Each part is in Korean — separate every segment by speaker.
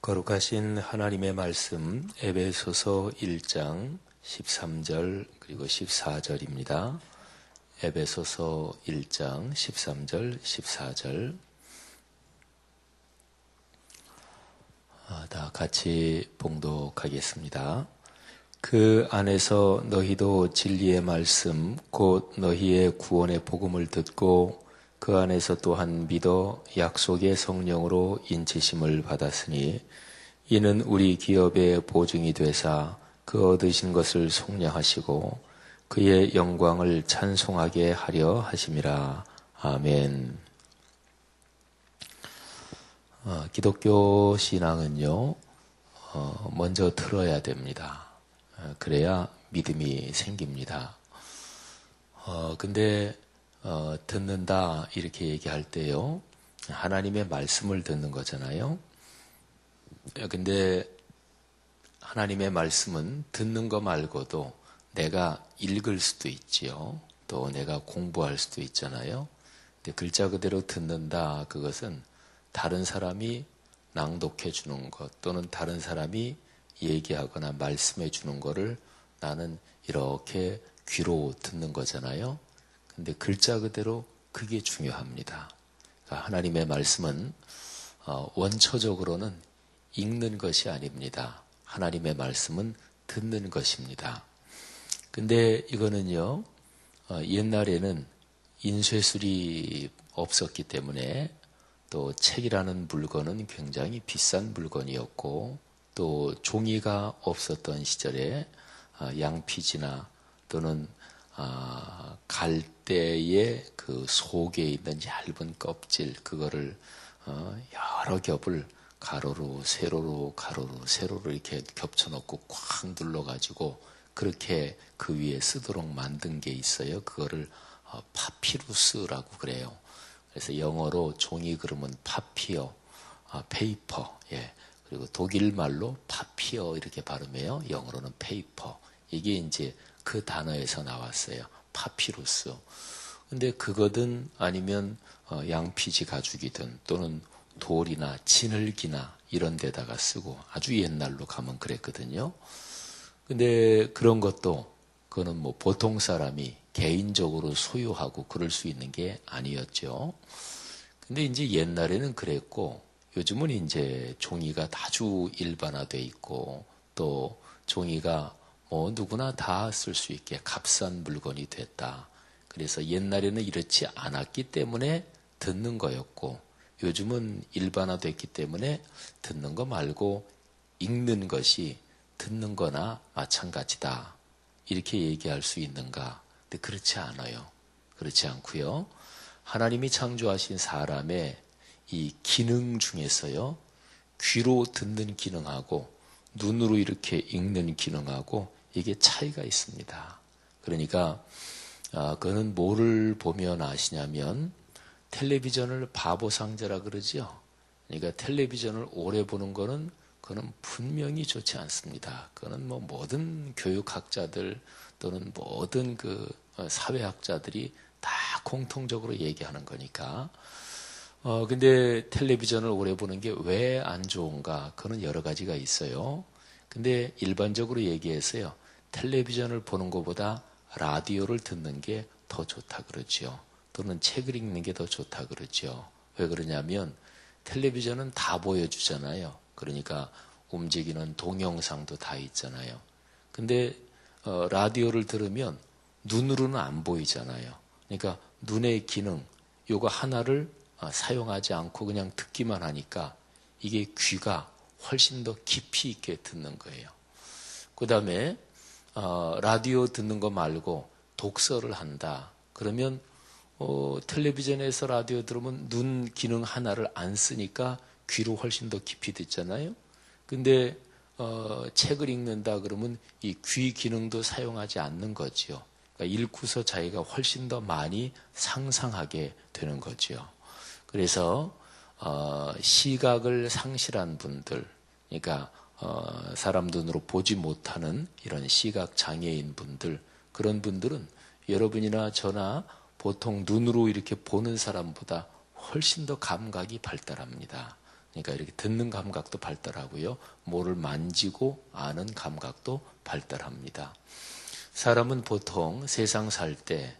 Speaker 1: 거룩하신 하나님의 말씀 에베소서 1장 13절 그리고 14절입니다. 에베소서 1장 13절 14절 다 같이 봉독하겠습니다. 그 안에서 너희도 진리의 말씀 곧 너희의 구원의 복음을 듣고 그 안에서 또한 믿어 약속의 성령으로 인치심을 받았으니 이는 우리 기업의 보증이 되사 그 얻으신 것을 속량하시고 그의 영광을 찬송하게 하려 하심이라. 아멘. 기독교 신앙은요, 먼저 들어야 됩니다. 그래야 믿음이 생깁니다. 근데 듣는다 이렇게 얘기할 때요, 하나님의 말씀을 듣는 거잖아요. 근데 하나님의 말씀은 듣는 거 말고도 내가 읽을 수도 있지요. 또 내가 공부할 수도 있잖아요. 근데 글자 그대로 듣는다, 그것은 다른 사람이 낭독해 주는 것 또는 다른 사람이 얘기하거나 말씀해 주는 거를 나는 이렇게 귀로 듣는 거잖아요. 근데 글자 그대로 그게 중요합니다. 그러니까 하나님의 말씀은 원초적으로는 읽는 것이 아닙니다. 하나님의 말씀은 듣는 것입니다. 근데 이거는요, 옛날에는 인쇄술이 없었기 때문에 또 책이라는 물건은 굉장히 비싼 물건이었고 또 종이가 없었던 시절에 양피지나 또는 갈대의 그 속에 있는 얇은 껍질, 그거를 여러 겹을 가로로 세로로 가로로 세로로 이렇게 겹쳐놓고 꽉 눌러가지고 그렇게 그 위에 쓰도록 만든 게 있어요. 그거를 파피루스라고 그래요. 그래서 영어로 종이 그러면 파피어, 페이퍼, 예. 그리고 독일 말로 파피어 이렇게 발음해요. 영어로는 페이퍼. 이게 이제 그 단어에서 나왔어요. 파피루스. 근데 그거든 아니면 양피지 가죽이든 또는 돌이나 진흙이나 이런 데다가 쓰고 아주 옛날로 가면 그랬거든요. 근데 그런 것도 그거는 뭐 보통 사람이 개인적으로 소유하고 그럴 수 있는 게 아니었죠. 근데 이제 옛날에는 그랬고 요즘은 이제 종이가 아주 일반화돼 있고 또 종이가 뭐 누구나 다 쓸 수 있게 값싼 물건이 됐다. 그래서 옛날에는 이렇지 않았기 때문에 듣는 거였고 요즘은 일반화됐기 때문에 듣는 거 말고 읽는 것이 듣는 거나 마찬가지다. 이렇게 얘기할 수 있는가? 근데 그렇지 않아요. 그렇지 않고요. 하나님이 창조하신 사람의 이 기능 중에서요, 귀로 듣는 기능하고 눈으로 이렇게 읽는 기능하고 이게 차이가 있습니다. 그러니까 그거는 뭐를 보면 아시냐면 텔레비전을 바보 상자라 그러죠. 그러니까 텔레비전을 오래 보는 거는 그거는 분명히 좋지 않습니다. 그거는 뭐 모든 교육학자들 또는 모든 그 사회학자들이 다 공통적으로 얘기하는 거니까. 근데 텔레비전을 오래 보는 게 왜 안 좋은가? 그건 여러 가지가 있어요. 근데 일반적으로 얘기해서요, 텔레비전을 보는 것보다 라디오를 듣는 게 더 좋다 그러죠. 또는 책을 읽는 게 더 좋다 그러죠. 왜 그러냐면 텔레비전은 다 보여주잖아요. 그러니까 움직이는 동영상도 다 있잖아요. 근데 라디오를 들으면 눈으로는 안 보이잖아요. 그러니까 눈의 기능, 요거 하나를 사용하지 않고 그냥 듣기만 하니까 이게 귀가 훨씬 더 깊이 있게 듣는 거예요. 그 다음에 라디오 듣는 거 말고 독서를 한다. 그러면 텔레비전에서 라디오 들으면 눈 기능 하나를 안 쓰니까 귀로 훨씬 더 깊이 듣잖아요. 근데 책을 읽는다 그러면 이 귀 기능도 사용하지 않는 거지요. 그러니까 읽고서 자기가 훨씬 더 많이 상상하게 되는 거지요. 그래서 시각을 상실한 분들, 그러니까 사람 눈으로 보지 못하는 이런 시각 장애인 분들, 그런 분들은 여러분이나 저나 보통 눈으로 이렇게 보는 사람보다 훨씬 더 감각이 발달합니다. 그러니까 이렇게 듣는 감각도 발달하고요. 뭐를 만지고 아는 감각도 발달합니다. 사람은 보통 세상 살 때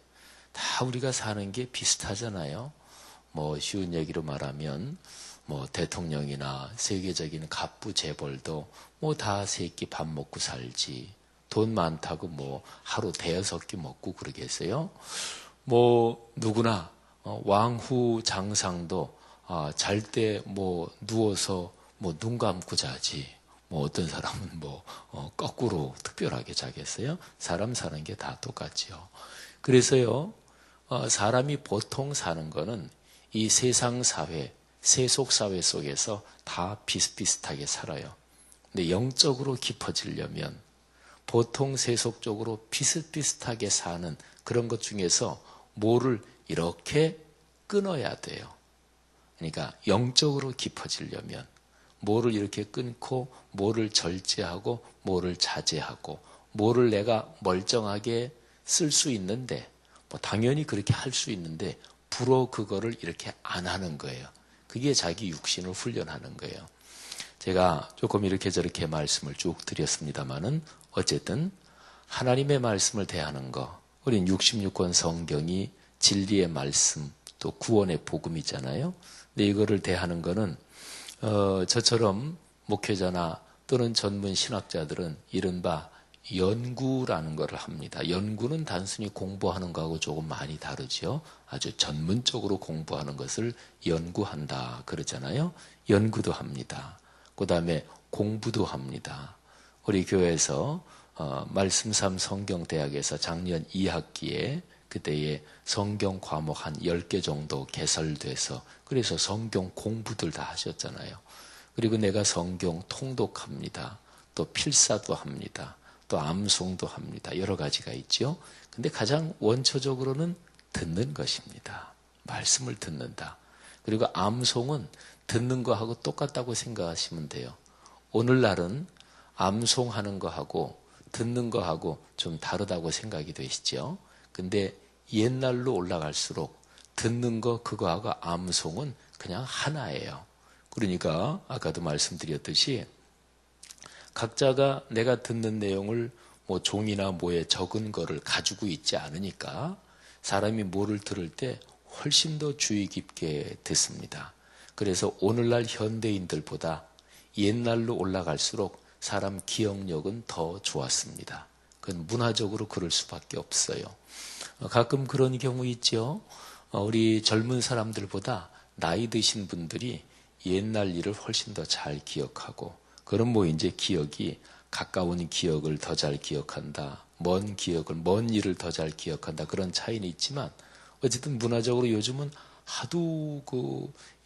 Speaker 1: 다 우리가 사는 게 비슷하잖아요. 뭐 쉬운 얘기로 말하면 뭐 대통령이나 세계적인 갑부 재벌도 뭐 다 세 끼 밥 먹고 살지. 돈 많다고 뭐 하루 대여섯 끼 먹고 그러겠어요. 뭐 누구나 왕후 장상도 잘 때 뭐 누워서 뭐 눈 감고 자지. 뭐 어떤 사람은 뭐 거꾸로 특별하게 자겠어요. 사람 사는 게 다 똑같지요. 그래서요, 사람이 보통 사는 거는 이 세상 사회, 세속 사회 속에서 다 비슷비슷하게 살아요. 근데 영적으로 깊어지려면 보통 세속적으로 비슷비슷하게 사는 그런 것 중에서 뭐를 이렇게 끊어야 돼요. 그러니까 영적으로 깊어지려면 뭐를 이렇게 끊고 뭐를 절제하고 뭐를 자제하고 뭐를 내가 멀쩡하게 쓸 수 있는데 뭐 당연히 그렇게 할 수 있는데 불어 그거를 이렇게 안 하는 거예요. 그게 자기 육신을 훈련하는 거예요. 제가 조금 이렇게 저렇게 말씀을 쭉 드렸습니다마는 어쨌든 하나님의 말씀을 대하는 거, 우린 66권 성경이 진리의 말씀 또 구원의 복음이잖아요. 근데 이거를 대하는 거는 저처럼 목회자나 또는 전문 신학자들은 이른바 연구라는 것을 합니다. 연구는 단순히 공부하는 거하고 조금 많이 다르죠. 아주 전문적으로 공부하는 것을 연구한다 그러잖아요. 연구도 합니다. 그 다음에 공부도 합니다. 우리 교회에서 말씀삼 성경대학에서 작년 2학기에 그때에 성경 과목 한 10개 정도 개설돼서 그래서 성경 공부들 다 하셨잖아요. 그리고 내가 성경 통독합니다. 또 필사도 합니다. 또 암송도 합니다. 여러 가지가 있죠. 근데 가장 원초적으로는 듣는 것입니다. 말씀을 듣는다. 그리고 암송은 듣는 거하고 똑같다고 생각하시면 돼요. 오늘날은 암송하는 거하고 듣는 거하고 좀 다르다고 생각이 되시죠. 근데 옛날로 올라갈수록 듣는 거 그거하고 암송은 그냥 하나예요. 그러니까 아까도 말씀드렸듯이 각자가 내가 듣는 내용을 뭐 종이나 뭐에 적은 거를 가지고 있지 않으니까 사람이 뭐를 들을 때 훨씬 더 주의 깊게 듣습니다. 그래서 오늘날 현대인들보다 옛날로 올라갈수록 사람 기억력은 더 좋았습니다. 그건 문화적으로 그럴 수밖에 없어요. 가끔 그런 경우 있죠. 우리 젊은 사람들보다 나이 드신 분들이 옛날 일을 훨씬 더 잘 기억하고 그럼 뭐 이제 기억이 가까운 기억을 더 잘 기억한다. 먼 기억을, 먼 일을 더 잘 기억한다. 그런 차이는 있지만 어쨌든 문화적으로 요즘은 하도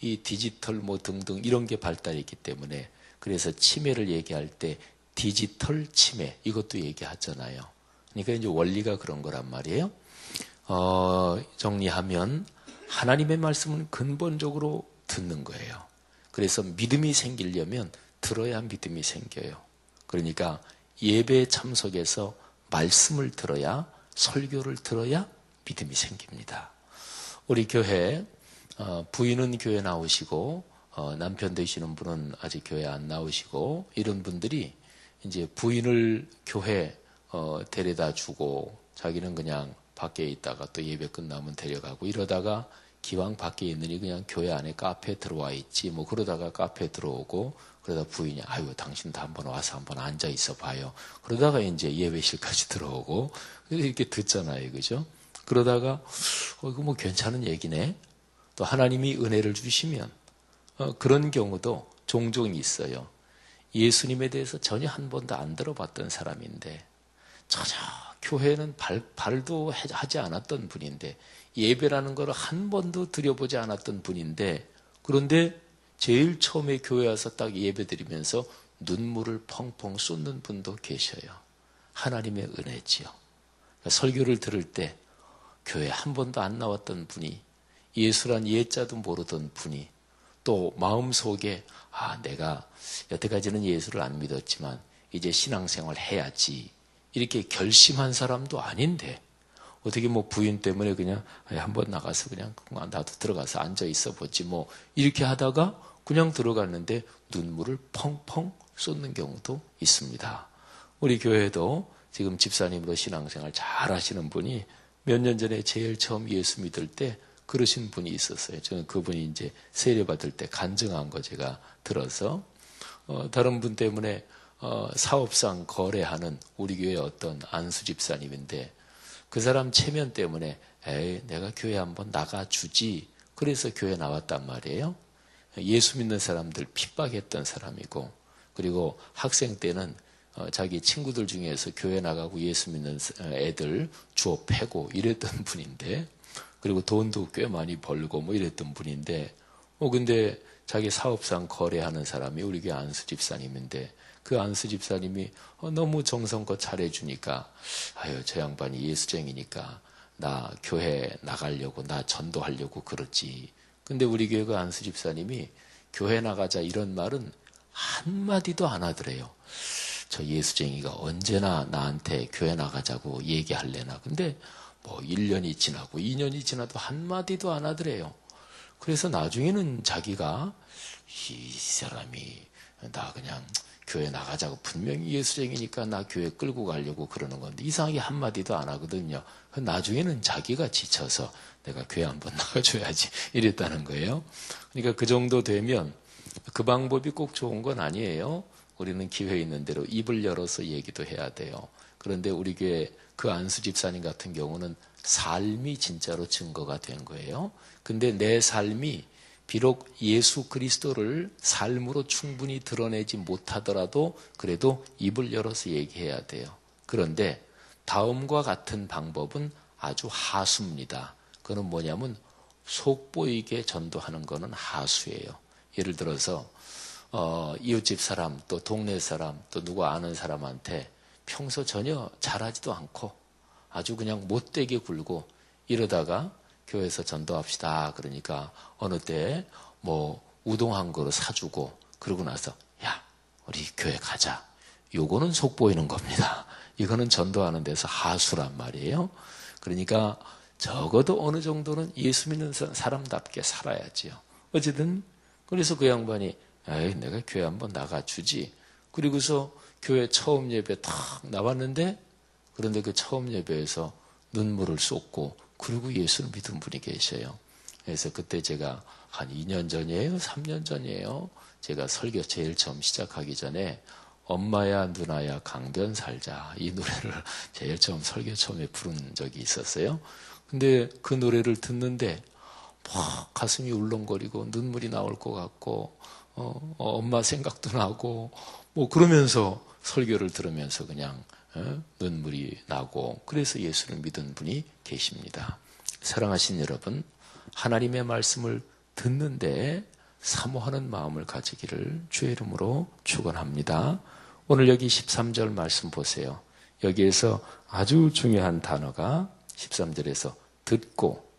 Speaker 1: 이 디지털 뭐 등등 이런 게 발달했기 때문에 그래서 치매를 얘기할 때 디지털 치매 이것도 얘기하잖아요. 그러니까 이제 원리가 그런 거란 말이에요. 정리하면 하나님의 말씀은 근본적으로 듣는 거예요. 그래서 믿음이 생기려면 들어야 믿음이 생겨요. 그러니까 예배에 참석해서 말씀을 들어야 설교를 들어야 믿음이 생깁니다. 우리 교회 부인은 교회 나오시고 남편 되시는 분은 아직 교회 안 나오시고 이런 분들이 이제 부인을 교회 데려다 주고 자기는 그냥 밖에 있다가 또 예배 끝나면 데려가고 이러다가 기왕 밖에 있느니 그냥 교회 안에 카페에 들어와 있지 뭐 그러다가 카페에 들어오고 그러다 부인이 아유 당신도 한번 와서 한번 앉아 있어 봐요. 그러다가 이제 예배실까지 들어오고 이렇게 듣잖아요. 그죠? 그러다가 이거 뭐 괜찮은 얘기네. 또 하나님이 은혜를 주시면 그런 경우도 종종 있어요. 예수님에 대해서 전혀 한 번도 안 들어봤던 사람인데 전혀 교회는 발도 하지 않았던 분인데 예배라는 걸 한 번도 드려보지 않았던 분인데 그런데 제일 처음에 교회 와서 딱 예배 드리면서 눈물을 펑펑 쏟는 분도 계셔요. 하나님의 은혜지요. 그러니까 설교를 들을 때 교회 한 번도 안 나왔던 분이 예수란 예자도 모르던 분이 또 마음속에 내가 여태까지는 예수를 안 믿었지만 이제 신앙생활 해야지 이렇게 결심한 사람도 아닌데 어떻게 뭐 부인 때문에 그냥 한번 나가서 그냥 나도 들어가서 앉아 있어 보지 뭐 이렇게 하다가 그냥 들어갔는데 눈물을 펑펑 쏟는 경우도 있습니다. 우리 교회도 지금 집사님으로 신앙생활 잘 하시는 분이 몇 년 전에 제일 처음 예수 믿을 때 그러신 분이 있었어요. 저는 그분이 이제 세례받을 때 간증한 거 제가 들어서 다른 분 때문에 사업상 거래하는 우리 교회 어떤 안수 집사님인데 그 사람 체면 때문에 에이 내가 교회 한번 나가주지 그래서 교회 나왔단 말이에요. 예수 믿는 사람들 핍박했던 사람이고 그리고 학생 때는 자기 친구들 중에서 교회 나가고 예수 믿는 애들 주워 패고 이랬던 분인데 그리고 돈도 꽤 많이 벌고 뭐 이랬던 분인데 근데 자기 사업상 거래하는 사람이 우리 교회 안수 집사님인데 그 안수 집사님이 너무 정성껏 잘해주니까 아유 저 양반이 예수쟁이니까 나 교회 나가려고 나 전도하려고 그러지. 근데 우리 교회 그 안수 집사님이 교회 나가자 이런 말은 한마디도 안 하더래요. 저 예수쟁이가 언제나 나한테 교회 나가자고 얘기할래나. 근데 뭐 1년이 지나고 2년이 지나도 한마디도 안 하더래요. 그래서 나중에는 자기가 이 사람이 나 그냥 교회 나가자고 분명히 예수쟁이니까 나 교회 끌고 가려고 그러는 건데 이상하게 한마디도 안 하거든요. 나중에는 자기가 지쳐서 내가 교회 한번 나가줘야지 이랬다는 거예요. 그러니까 그 정도 되면 그 방법이 꼭 좋은 건 아니에요. 우리는 기회 있는 대로 입을 열어서 얘기도 해야 돼요. 그런데 우리 교회 그 안수 집사님 같은 경우는 삶이 진짜로 증거가 된 거예요. 근데 내 삶이 비록 예수 그리스도를 삶으로 충분히 드러내지 못하더라도 그래도 입을 열어서 얘기해야 돼요. 그런데 다음과 같은 방법은 아주 하수입니다. 그건 뭐냐면 속보이게 전도하는 거는 하수예요. 예를 들어서 이웃집 사람 또 동네 사람 또 누구 아는 사람한테 평소 전혀 잘하지도 않고 아주 그냥 못되게 굴고 이러다가 교회에서 전도합시다. 그러니까 어느 때 뭐 우동 한 그릇 사주고 그러고 나서 야 우리 교회 가자. 요거는 속보이는 겁니다. 이거는 전도하는 데서 하수란 말이에요. 그러니까 적어도 어느 정도는 예수 믿는 사람답게 살아야지요. 어쨌든 그래서 그 양반이 에이 내가 교회 한번 나가주지. 그리고서 교회 처음 예배 탁 나왔는데 그런데 그 처음 예배에서 눈물을 쏟고 그리고 예수를 믿은 분이 계셔요. 그래서 그때 제가 한 2년 전이에요? 3년 전이에요? 제가 설교 제일 처음 시작하기 전에 엄마야 누나야 강변 살자 이 노래를 제일 처음 설교 처음에 부른 적이 있었어요. 근데 그 노래를 듣는데 막 가슴이 울렁거리고 눈물이 나올 것 같고 엄마 생각도 나고 뭐 그러면서 설교를 들으면서 그냥 눈물이 나고 그래서 예수를 믿은 분이 계십니다. 사랑하신 여러분, 하나님의 말씀을 듣는데 사모하는 마음을 가지기를 주의 이름으로 축원합니다. 오늘 여기 13절 말씀 보세요. 여기에서 아주 중요한 단어가 13절에서 듣고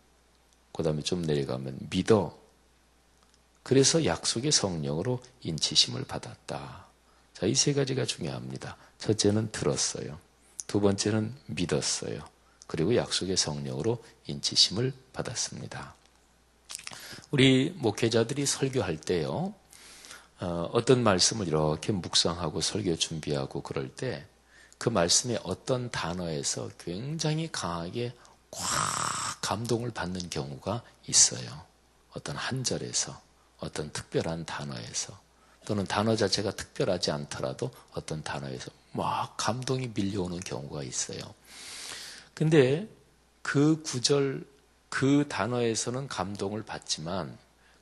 Speaker 1: 그 다음에 좀 내려가면 믿어. 그래서 약속의 성령으로 인치심을 받았다. 자, 이 세 가지가 중요합니다. 첫째는 들었어요. 두 번째는 믿었어요. 그리고 약속의 성령으로 인치심을 받았습니다. 우리 목회자들이 설교할 때요. 어떤 말씀을 이렇게 묵상하고 설교 준비하고 그럴 때 그 말씀의 어떤 단어에서 굉장히 강하게 꽉 감동을 받는 경우가 있어요. 어떤 한 절에서, 어떤 특별한 단어에서, 또는 단어 자체가 특별하지 않더라도 어떤 단어에서 막 감동이 밀려오는 경우가 있어요. 근데 그 구절, 그 단어에서는 감동을 받지만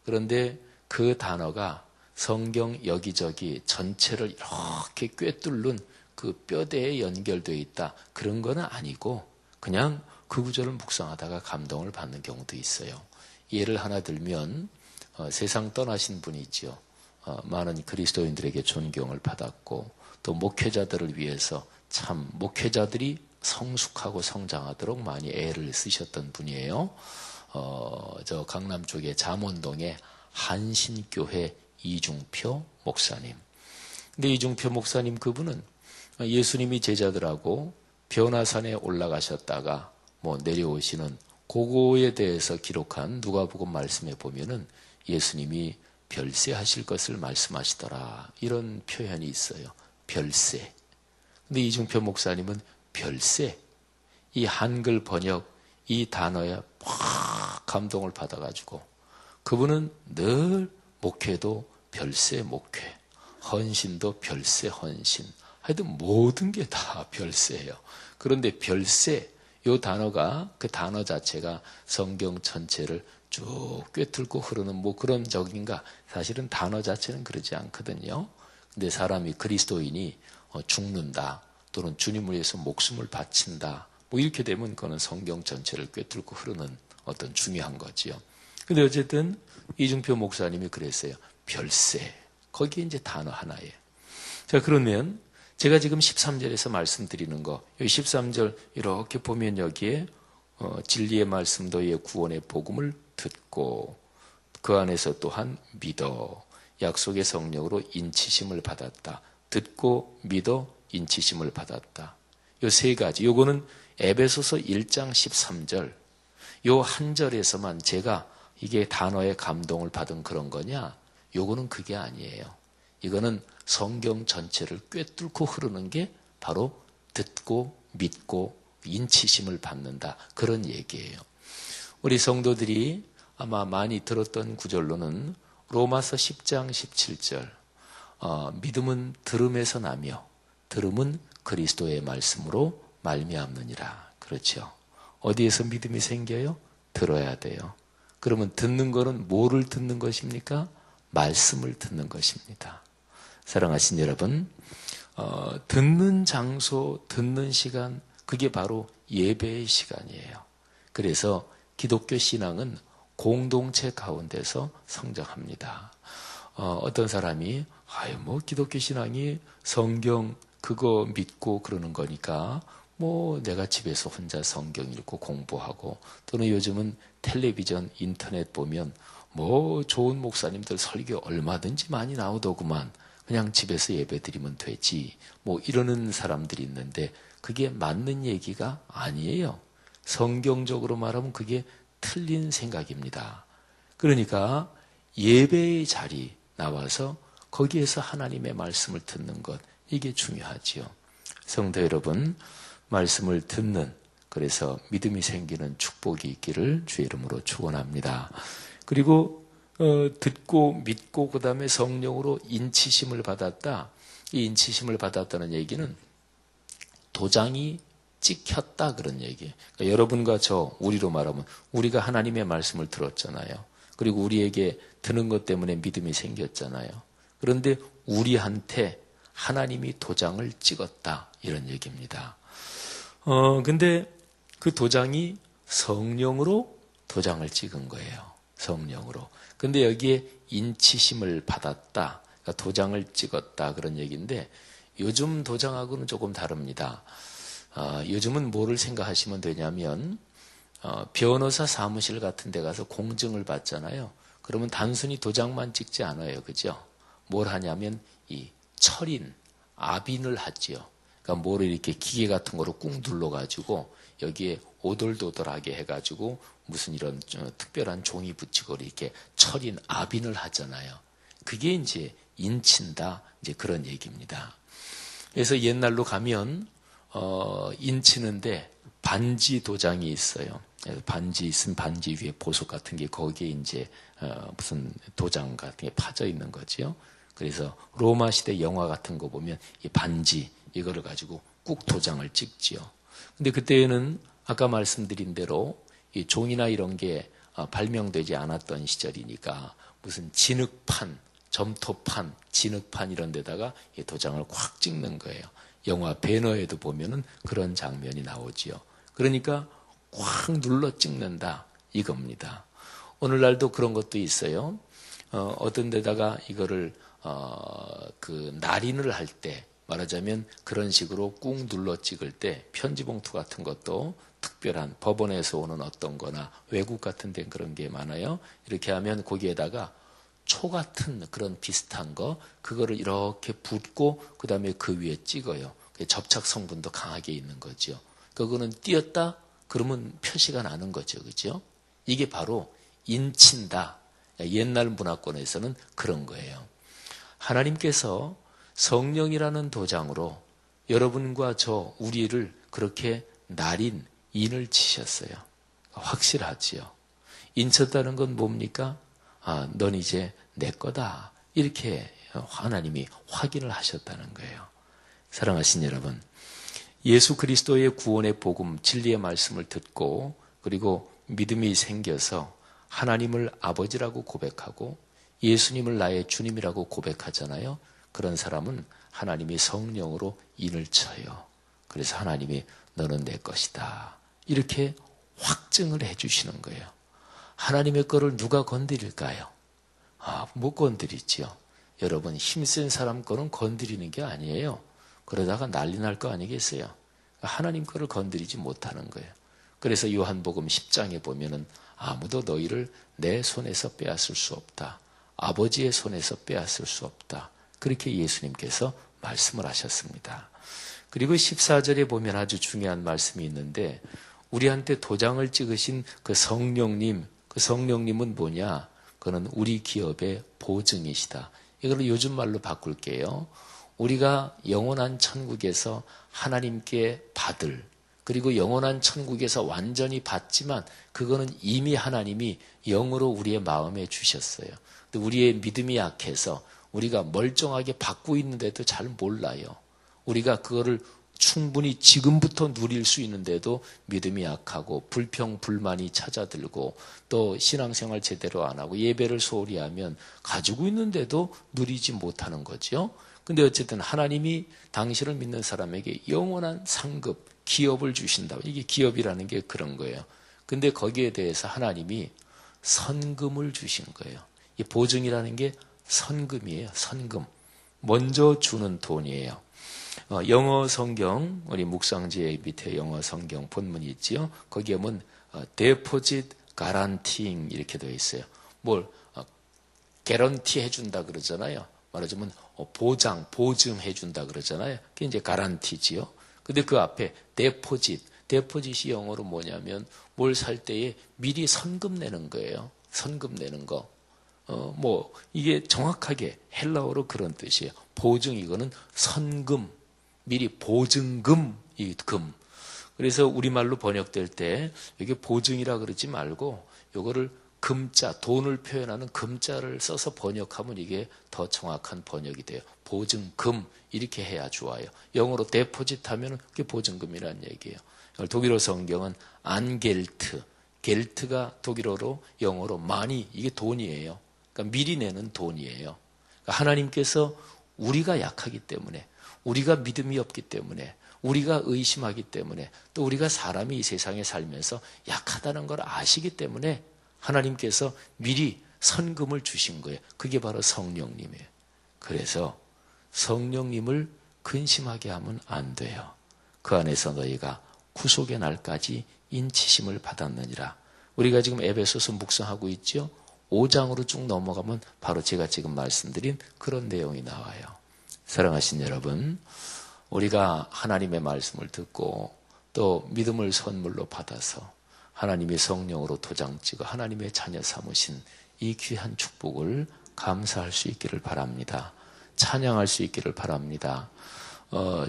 Speaker 1: 그런데 그 단어가 성경 여기저기 전체를 이렇게 꿰뚫는 그 뼈대에 연결되어 있다. 그런 건 아니고 그냥 그 구절을 묵상하다가 감동을 받는 경우도 있어요. 예를 하나 들면 세상 떠나신 분이 있죠. 많은 그리스도인들에게 존경을 받았고 또 목회자들을 위해서 참 목회자들이 성숙하고 성장하도록 많이 애를 쓰셨던 분이에요. 저 강남 쪽에 잠원동에 한신교회 이중표 목사님. 근데 이중표 목사님 그분은 예수님이 제자들하고 변화산에 올라가셨다가 뭐 내려오시는 그거에 대해서 기록한 누가복음 말씀에 보면은 예수님이 별세하실 것을 말씀하시더라. 이런 표현이 있어요. 별세. 근데 이중표 목사님은 별세, 이 한글 번역, 이 단어에 확 감동을 받아가지고 그분은 늘 목회도 별세 목회, 헌신도 별세 헌신, 하여튼 모든 게 다 별세예요. 그런데 별세, 이 단어가, 그 단어 자체가 성경 전체를 쭉 꿰뚫고 흐르는 뭐 그런 적인가? 사실은 단어 자체는 그러지 않거든요. 근데 사람이 그리스도인이 죽는다, 또는 주님을 위해서 목숨을 바친다, 뭐 이렇게 되면 그거는 성경 전체를 꿰뚫고 흐르는 어떤 중요한 거지요. 근데 어쨌든 이중표 목사님이 그랬어요. 별세. 거기에 이제 단어 하나예요. 자, 그러면 제가 지금 13절에서 말씀드리는 거, 여기 13절 이렇게 보면 여기에 진리의 말씀 너희의 구원의 복음을 듣고 그 안에서 또한 믿어 약속의 성령으로 인치심을 받았다. 듣고 믿어 인치심을 받았다. 요 세 가지. 요거는 에베소서 1장 13절. 요 한 절에서만 제가 이게 단어의 감동을 받은 그런 거냐? 요거는 그게 아니에요. 이거는 성경 전체를 꿰뚫고 흐르는 게 바로 듣고 믿고 인치심을 받는다. 그런 얘기예요. 우리 성도들이 아마 많이 들었던 구절로는 로마서 10장 17절. 믿음은 들음에서 나며 들음은 그리스도의 말씀으로 말미암느니라. 그렇죠. 어디에서 믿음이 생겨요? 들어야 돼요. 그러면 듣는 거는 뭐를 듣는 것입니까? 말씀을 듣는 것입니다. 사랑하신 여러분, 듣는 장소, 듣는 시간, 그게 바로 예배의 시간이에요. 그래서 기독교 신앙은 공동체 가운데서 성장합니다. 어떤 사람이 뭐 기독교 신앙이 성경 그거 믿고 그러는 거니까 뭐 내가 집에서 혼자 성경 읽고 공부하고, 또는 요즘은 텔레비전, 인터넷 보면 뭐 좋은 목사님들 설교 얼마든지 많이 나오더구만, 그냥 집에서 예배 드리면 되지, 뭐 이러는 사람들이 있는데 그게 맞는 얘기가 아니에요. 성경적으로 말하면 그게 틀린 생각입니다. 그러니까 예배의 자리 나와서 거기에서 하나님의 말씀을 듣는 것, 이게 중요하지요. 성도 여러분, 말씀을 듣는, 그래서 믿음이 생기는 축복이 있기를 주의 이름으로 축원합니다. 그리고 듣고 믿고 그 다음에 성령으로 인치심을 받았다. 이 인치심을 받았다는 얘기는 도장이 찍혔다, 그런 얘기예요. 그러니까 여러분과 저, 우리로 말하면 우리가 하나님의 말씀을 들었잖아요. 그리고 우리에게 듣는 것 때문에 믿음이 생겼잖아요. 그런데 우리한테 하나님이 도장을 찍었다, 이런 얘기입니다. 근데 그 도장이 성령으로 도장을 찍은 거예요. 성령으로. 근데 여기에 인치심을 받았다, 그러니까 도장을 찍었다, 그런 얘기인데 요즘 도장하고는 조금 다릅니다. 요즘은 뭐를 생각하시면 되냐면 변호사 사무실 같은 데 가서 공증을 받잖아요. 그러면 단순히 도장만 찍지 않아요. 그죠? 뭘 하냐면 이 철인, 압인을 하지요. 그러니까 뭐를 이렇게 기계 같은 거로 꾹 눌러가지고 여기에 오돌도돌하게 해가지고 무슨 이런 특별한 종이 붙이고 이렇게 철인, 압인을 하잖아요. 그게 이제 인친다, 이제 그런 얘기입니다. 그래서 옛날로 가면 인치는데 반지 도장이 있어요. 반지 있으면 반지 위에 보석 같은 게 거기에 이제 무슨 도장 같은 게 파져 있는 거지요. 그래서 로마 시대 영화 같은 거 보면 이 반지 이거를 가지고 꾹 도장을 찍지요. 근데 그때는 아까 말씀드린 대로 이 종이나 이런 게 발명되지 않았던 시절이니까 무슨 진흙판, 점토판, 진흙판 이런 데다가 이 도장을 콱 찍는 거예요. 영화 배너에도 보면은 그런 장면이 나오지요. 그러니까 콱 눌러 찍는다, 이겁니다. 오늘날도 그런 것도 있어요. 어떤 데다가 이거를 그 날인을 할 때, 말하자면 그런 식으로 꾹 눌러 찍을 때 편지봉투 같은 것도 특별한 법원에서 오는 어떤 거나 외국 같은 데는 그런 게 많아요. 이렇게 하면 거기에다가 초 같은 그런 비슷한 거, 그거를 이렇게 붓고 그 다음에 그 위에 찍어요. 접착 성분도 강하게 있는 거죠. 그거는 띄었다 그러면 표시가 나는 거죠. 그죠? 이게 바로 인친다. 옛날 문화권에서는 그런 거예요. 하나님께서 성령이라는 도장으로 여러분과 저 우리를 그렇게 날인 인을 치셨어요. 확실하지요. 인쳤다는 건 뭡니까? 넌 이제 내 거다. 이렇게 하나님이 확인을 하셨다는 거예요. 사랑하신 여러분, 예수 그리스도의 구원의 복음, 진리의 말씀을 듣고 그리고 믿음이 생겨서 하나님을 아버지라고 고백하고 예수님을 나의 주님이라고 고백하잖아요. 그런 사람은 하나님이 성령으로 인을 쳐요. 그래서 하나님이 너는 내 것이다. 이렇게 확증을 해주시는 거예요. 하나님의 거를 누가 건드릴까요? 못 건드리지요. 여러분, 힘센 사람 거는 건드리는 게 아니에요. 그러다가 난리 날 거 아니겠어요? 하나님 거를 건드리지 못하는 거예요. 그래서 요한복음 10장에 보면은 아무도 너희를 내 손에서 빼앗을 수 없다. 아버지의 손에서 빼앗을 수 없다. 그렇게 예수님께서 말씀을 하셨습니다. 그리고 14절에 보면 아주 중요한 말씀이 있는데 우리한테 도장을 찍으신 그 성령님, 그 성령님은 뭐냐? 그는 우리 기업의 보증이시다. 이걸 요즘 말로 바꿀게요. 우리가 영원한 천국에서 하나님께 받을, 그리고 영원한 천국에서 완전히 받지만 그거는 이미 하나님이 영으로 우리의 마음에 주셨어요. 근데 우리의 믿음이 약해서 우리가 멀쩡하게 받고 있는데도 잘 몰라요. 우리가 그거를 충분히 지금부터 누릴 수 있는데도 믿음이 약하고 불평, 불만이 찾아들고 또 신앙생활 제대로 안 하고 예배를 소홀히 하면 가지고 있는데도 누리지 못하는 거죠. 근데 어쨌든 하나님이 당신을 믿는 사람에게 영원한 상급, 기업을 주신다. 이게 기업이라는 게 그런 거예요. 근데 거기에 대해서 하나님이 선금을 주신 거예요. 이 보증이라는 게 선금이에요. 선금. 먼저 주는 돈이에요. 영어 성경, 우리 묵상지의 밑에 영어 성경 본문이 있지요. 거기에 보면 deposit guaranteeing 이렇게 되어 있어요. 뭘 개런티 해준다 그러잖아요. 말하자면 보장, 보증해준다 그러잖아요. 그게 이제 가란티지요. 근데 그 앞에 데포짓이 영어로 뭐냐면 뭘 살 때에 미리 선금 내는 거예요. 선금 내는 거. 이게 정확하게 헬라어로 그런 뜻이에요. 보증, 이거는 선금, 미리 보증금, 이 금. 그래서 우리말로 번역될 때 이게 보증이라 그러지 말고 요거를 금자, 돈을 표현하는 금자를 써서 번역하면 이게 더 정확한 번역이 돼요. 보증금 이렇게 해야 좋아요. 영어로 데포짓 하면 그게 보증금이라는 얘기예요. 독일어 성경은 안겔트, 겔트가 독일어로 영어로 많이, 이게 돈이에요. 그러니까 미리 내는 돈이에요. 그러니까 하나님께서 우리가 약하기 때문에, 우리가 믿음이 없기 때문에, 우리가 의심하기 때문에, 또 우리가 사람이 이 세상에 살면서 약하다는 걸 아시기 때문에 하나님께서 미리 선금을 주신 거예요. 그게 바로 성령님이에요. 그래서 성령님을 근심하게 하면 안 돼요. 그 안에서 너희가 구속의 날까지 인치심을 받았느니라. 우리가 지금 에베소서 묵상하고 있죠. 5장으로 쭉 넘어가면 바로 제가 지금 말씀드린 그런 내용이 나와요. 사랑하신 여러분, 우리가 하나님의 말씀을 듣고 또 믿음을 선물로 받아서 하나님의 성령으로 도장 찍어 하나님의 자녀 삼으신 이 귀한 축복을 감사할 수 있기를 바랍니다. 찬양할 수 있기를 바랍니다.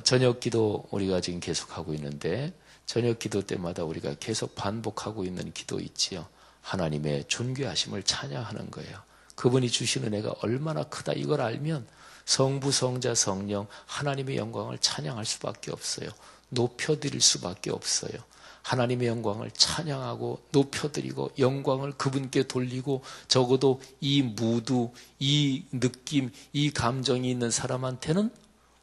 Speaker 1: 저녁 기도 우리가 지금 계속하고 있는데 저녁 기도 때마다 우리가 계속 반복하고 있는 기도 있지요. 하나님의 존귀하심을 찬양하는 거예요. 그분이 주시는 은혜가 얼마나 크다 이걸 알면 성부, 성자, 성령 하나님의 영광을 찬양할 수밖에 없어요. 높여드릴 수밖에 없어요. 하나님의 영광을 찬양하고 높여드리고 영광을 그분께 돌리고 적어도 이 무드, 이 느낌, 이 감정이 있는 사람한테는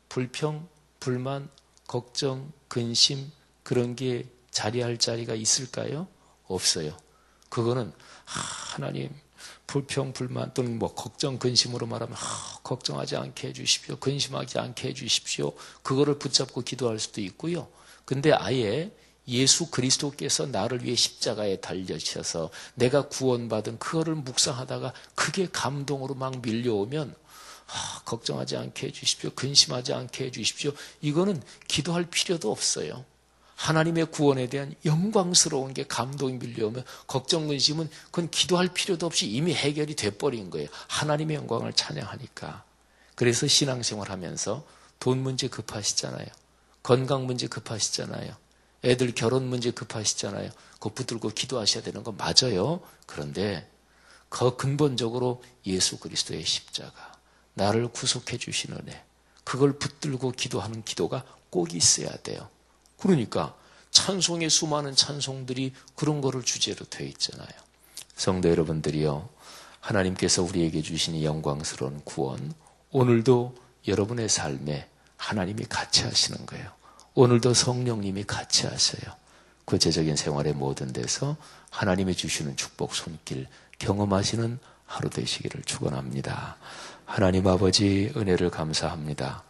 Speaker 1: 불평, 불만, 걱정, 근심 그런 게 자리할 자리가 있을까요? 없어요. 그거는 하나님 불평, 불만 또는 걱정, 근심으로 말하면 걱정하지 않게 해주십시오. 근심하지 않게 해주십시오. 그거를 붙잡고 기도할 수도 있고요. 근데 아예 예수 그리스도께서 나를 위해 십자가에 달려셔서 내가 구원받은 그거를 묵상하다가 그게 감동으로 막 밀려오면 걱정하지 않게 해주십시오. 근심하지 않게 해주십시오. 이거는 기도할 필요도 없어요. 하나님의 구원에 대한 영광스러운 게 감동이 밀려오면 걱정, 근심은 그건 기도할 필요도 없이 이미 해결이 돼버린 거예요. 하나님의 영광을 찬양하니까. 그래서 신앙생활 하면서 돈 문제 급하시잖아요. 건강 문제 급하시잖아요. 애들 결혼 문제 급하시잖아요. 그거 붙들고 기도하셔야 되는 거 맞아요. 그런데 그 근본적으로 예수 그리스도의 십자가, 나를 구속해 주신 은혜, 그걸 붙들고 기도하는 기도가 꼭 있어야 돼요. 그러니까 찬송의 수많은 찬송들이 그런 거를 주제로 되어 있잖아요. 성도 여러분들이요, 하나님께서 우리에게 주신 이 영광스러운 구원, 오늘도 여러분의 삶에 하나님이 같이 하시는 거예요. 오늘도 성령님이 같이 하셔요. 구체적인 생활의 모든 데서 하나님이 주시는 축복 손길 경험하시는 하루 되시기를 축원합니다. 하나님 아버지, 은혜를 감사합니다.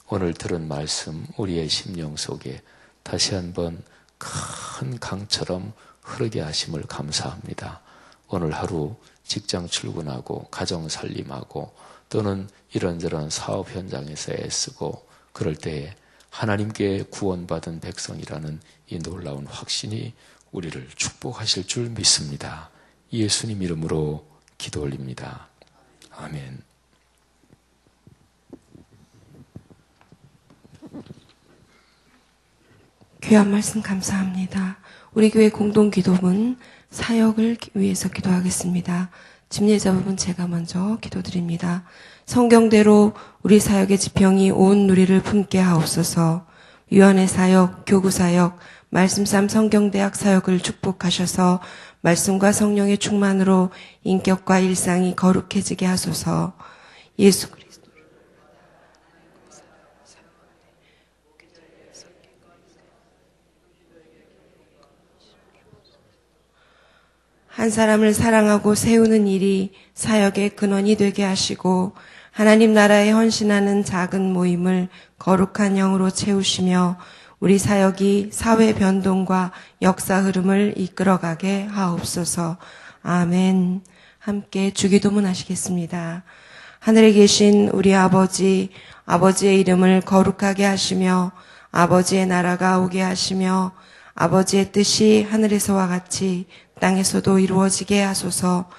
Speaker 1: 오늘 들은 말씀 우리의 심령 속에 다시 한번 큰 강처럼 흐르게 하심을 감사합니다. 오늘 하루 직장 출근하고 가정 살림하고 또는 이런저런 사업 현장에서 애쓰고 그럴 때에 하나님께 구원받은 백성이라는 이 놀라운 확신이 우리를 축복하실 줄 믿습니다. 예수님 이름으로 기도 올립니다. 아멘.
Speaker 2: 귀한 말씀 감사합니다. 우리 교회 공동기도문 사역을 위해서 기도하겠습니다. 집례자 부분 제가 먼저 기도드립니다. 성경대로 우리 사역의 지평이 온 누리를 품게 하옵소서. 위원회 사역, 교구 사역, 말씀삼 성경대학 사역을 축복하셔서 말씀과 성령의 충만으로 인격과 일상이 거룩해지게 하소서. 예수 그리스도 한 사람을 사랑하고 세우는 일이 사역의 근원이 되게 하시고 하나님 나라에 헌신하는 작은 모임을 거룩한 영으로 채우시며 우리 사역이 사회 변동과 역사 흐름을 이끌어가게 하옵소서. 아멘. 함께 주기도문 하시겠습니다. 하늘에 계신 우리 아버지, 아버지의 이름을 거룩하게 하시며 아버지의 나라가 오게 하시며 아버지의 뜻이 하늘에서와 같이 땅에서도 이루어지게 하소서.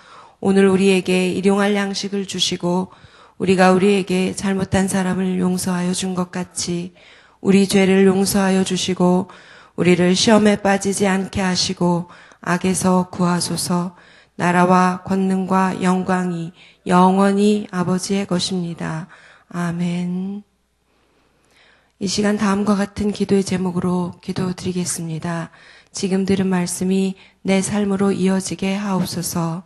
Speaker 2: 오늘 우리에게 일용할 양식을 주시고 우리가 우리에게 잘못한 사람을 용서하여 준 것 같이 우리 죄를 용서하여 주시고 우리를 시험에 빠지지 않게 하시고 악에서 구하소서. 나라와 권능과 영광이 영원히 아버지의 것입니다. 아멘. 이 시간 다음과 같은 기도의 제목으로 기도드리겠습니다. 지금 들은 말씀이 내 삶으로 이어지게 하옵소서.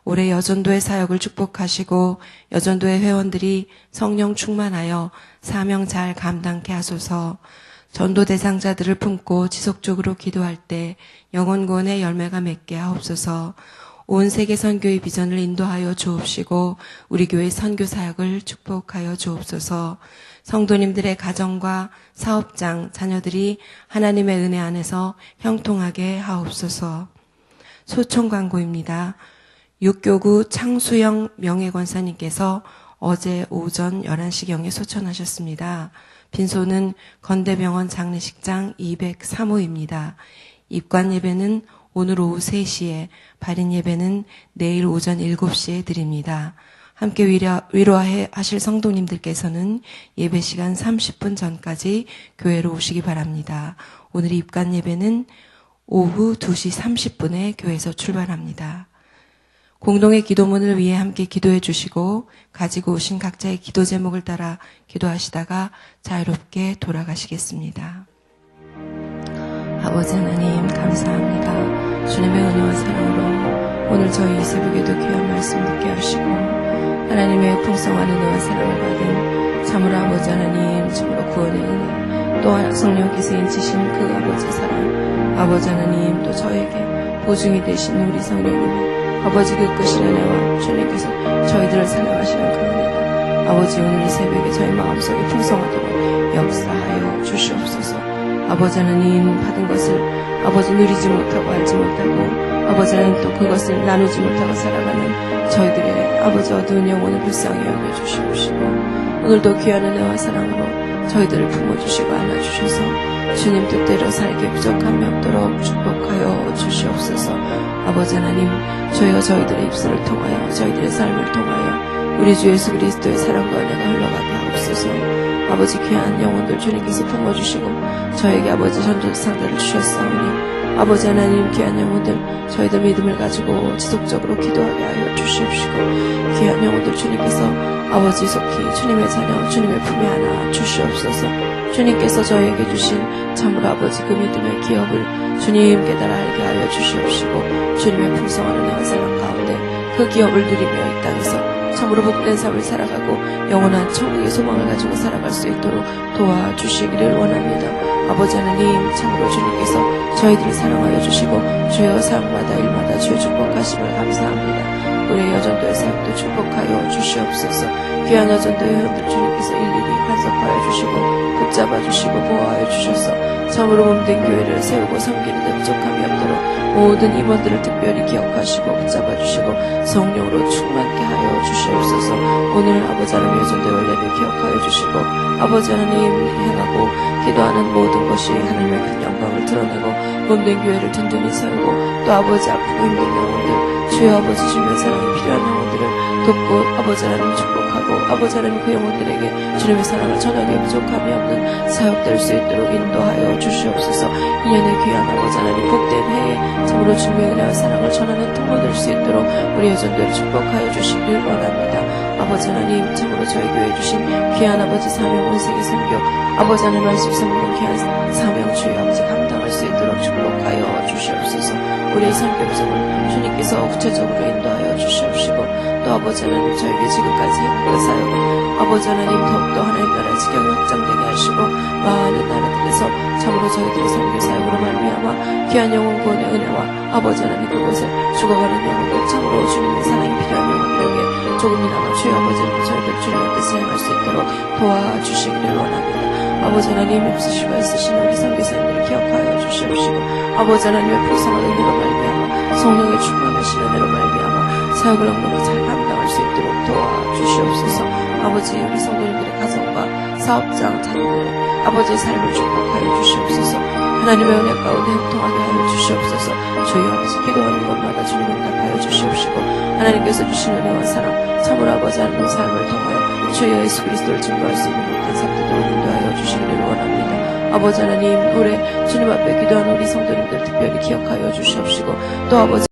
Speaker 2: 올해 여전도의 사역을 축복하시고 여전도의 회원들이 성령 충만하여 사명 잘 감당케 하소서. 전도 대상자들을 품고 지속적으로 기도할 때 영혼 구원의 열매가 맺게 하옵소서. 온 세계 선교의 비전을 인도하여 주옵시고 우리 교회 선교 사역을 축복하여 주옵소서. 성도님들의 가정과 사업장, 자녀들이 하나님의 은혜 안에서 형통하게 하옵소서. 소총 광고입니다. 육교구 창수영 명예권사님께서 어제 오전 11시경에 소천하셨습니다. 빈소는 건대병원 장례식장 203호입니다. 입관 예배는 오늘 오후 3시에, 발인 예배는 내일 오전 7시에 드립니다. 함께 위로하실 성도님들께서는 예배 시간 30분 전까지 교회로 오시기 바랍니다. 오늘 입관 예배는 오후 2시 30분에 교회에서 출발합니다. 공동의 기도문을 위해 함께 기도해 주시고 가지고 오신 각자의 기도 제목을 따라 기도하시다가 자유롭게 돌아가시겠습니다. 아버지 하나님 감사합니다. 주님의 은혜와 사랑으로 오늘 저희 이 새벽에도 귀한 말씀 듣게 하시고 하나님의 풍성한 은혜와 사랑을 받은 참으로 아버지 하나님, 참으로 구원의 은혜, 또한 성령께서 인치신 그 아버지 사랑, 아버지 하나님, 또 저에게 보증이 되신 우리 성령님의 아버지 그 끝인 은혜와 주님께서 저희들을 사랑하시는 그 은혜가 아버지 오늘 이 새벽에 저희 마음속에 풍성하도록 역사하여 주시옵소서. 아버지 하나님, 받은 것을 아버지 누리지 못하고 알지 못하고 아버지 하나님 또 그것을 나누지 못하고 살아가는 저희들의 아버지 어두운 영혼을 불쌍히 여겨주시옵시고 오늘도 귀한 은혜와 사랑으로 저희들을 품어주시고 안아주셔서 주님 뜻대로 살기 부족함이 없도록 축복하여 주시옵소서. 아버지 하나님, 저희가 저희들의 입술을 통하여 저희들의 삶을 통하여 우리 주 예수 그리스도의 사랑과 은혜가 흘러가게 하옵소서. 아버지 귀한 영혼들 주님께서 품어주시고 저에게 아버지 전적 상대를 주셨사오니 아버지 하나님 귀한 영혼들 저희들 믿음을 가지고 지속적으로 기도하게 하여 주시옵시고 귀한 영혼들 주님께서 아버지 속히 주님의 자녀 주님의 품에 안아 주시옵소서. 주님께서 저희에게 주신 참으로 아버지 그 믿음의 기업을 주님 깨달아 알게 하여 주시옵시고 주님의 풍성한 은혜와 사랑 가운데 그 기업을 누리며 이 땅에서 참으로 복된 삶을 살아가고 영원한 천국의 소망을 가지고 살아갈 수 있도록 도와주시기를 원합니다. 아버지 하나님 참으로 주님께서 저희들을 사랑하여 주시고 주여 삶마다 일마다 주의 축복하심을 감사합니다. 우리의 여전도의 사역도 축복하여 주시옵소서. 귀한 여전도의 회원들 주님께서 일일이 간섭하여 주시고 붙잡아 주시고 보호하여 주셔서 참으로 몸된 교회를 세우고 섬기는 데 부족함이 없도록 모든 임원들을 특별히 기억하시고 붙잡아 주시고 성령으로 충만케 하여 주시옵소서. 오늘 아버지 하나님 여전도의 원례를 기억하여 주시고 아버지 하나님 행하고 기도하는 모든 것이 하나님의 큰 영광을 드러내고 몸된 교회를 든든히 세우고 또 아버지 아프고 힘든 영혼들 주여 아버지 주님의 사랑이 필요한 영혼들을 돕고 아버지 하나님 축복하고 아버지 하나님 그 영혼들에게 주님의 사랑을 전하기에 부족함이 없는 사역될 수 있도록 인도하여 주시옵소서. 2년의 귀한 아버지 하나님 복된 해에 참으로 주님의 은혜와 사랑을 전하는 통로 될 수 있도록 우리 여전들을 축복하여 주시길 원합니다. 아버지 하나님 참으로 저희 교회에 주신 귀한 아버지 사명 온세계 선교 아버지 하나님 말씀 선물 귀한 사명 주여 아버지 감당할 수 있도록 축복하여 주시옵소서. 우리의 선교성을 주님께서 구체적으로 인도하여 주시옵시고 또 아버지 하나님 저에게 지금까지 해온 사역을 아버지 하나님 더욱더 하나님 나라의 지경이 확장되게 하시고 많은 나라들에서 참으로 저희들의 선교 사역으로 말미암아 귀한 영혼 구원의 은혜와 아버지 하나님 그곳에 죽어가는 영혼들 참으로 주님의 사랑이 필요한 영혼들에게 조금이나마 주의 아버지를 저희들 주님의 뜻을 행할 수 있도록 도와주시기를 원합니다. 아버지 하나님 힘쓰시고 애쓰시는 우리 선교사님들을 기억하여 주시옵시고 아버지 하나님의 풍성한 은혜로 말미암아 성령의 충만하신 은혜로 말미암아 사역을 넉넉히 잘 감당할 수 있도록 도와주시옵소서. 아버지 우리 성도님들의 가정과 사업장 자녀들 아버지의 삶을 축복하여 주시옵소서. 하나님의 은혜 가운데 형통하게 하여 주시옵소서. 주여 아버지 기도하는 것마다 주님 응답하여 주시옵시고 하나님께서 주신 은혜와 사랑 참으로 아버지 하나님의 삶을 통하여 주여 예수 그리스도를 증거할 수 있는 못된 사람들을 인도하여 주시기를 원합니다. 아버지 하나님 올해 주님 앞에 기도하는 우리 성도님들 특별히 기억하여 주시옵시고 또 아버지